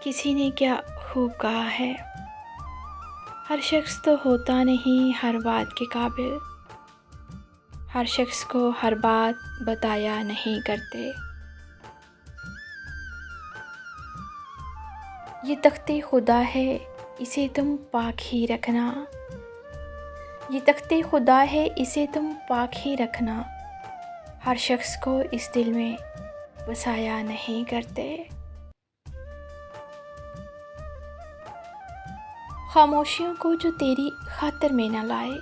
किसी ने क्या खूब कहा है, हर शख्स तो होता नहीं हर बात के काबिल, हर शख्स को हर बात बताया नहीं करते। ये तख्ते खुदा है, इसे तुम पाक ही रखना। ये तख्ते खुदा है, इसे तुम पाक ही रखना। हर शख्स को इस दिल में बसाया नहीं करते। खामोशियों को जो तेरी खातिर में न लाए,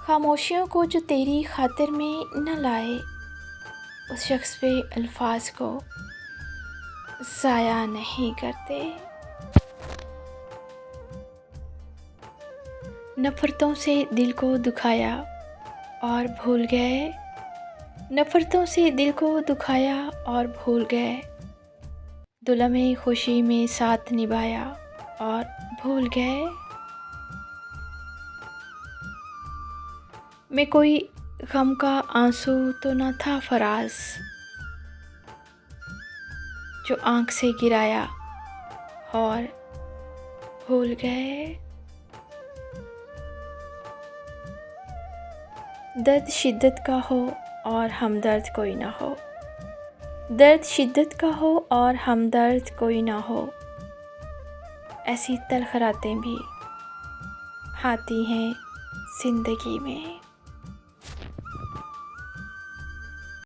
खामोशियों को जो तेरी खातिर में न लाए, उस शख्स पे अल्फाज को ज़ाया नहीं करते। नफ़रतों से दिल को दुखाया और भूल गए, नफ़रतों से दिल को दुखाया और भूल गए, दुलमे खुशी में साथ निभाया और भूल गए। मैं कोई गम का आंसू तो न था फराज, जो आँख से गिराया और भूल गए। दर्द शिद्दत का हो और हमदर्द कोई ना हो, दर्द शिद्दत का हो और हमदर्द कोई ना हो, ऐसी तलख़ रातें भी आती हैं ज़िंदगी में।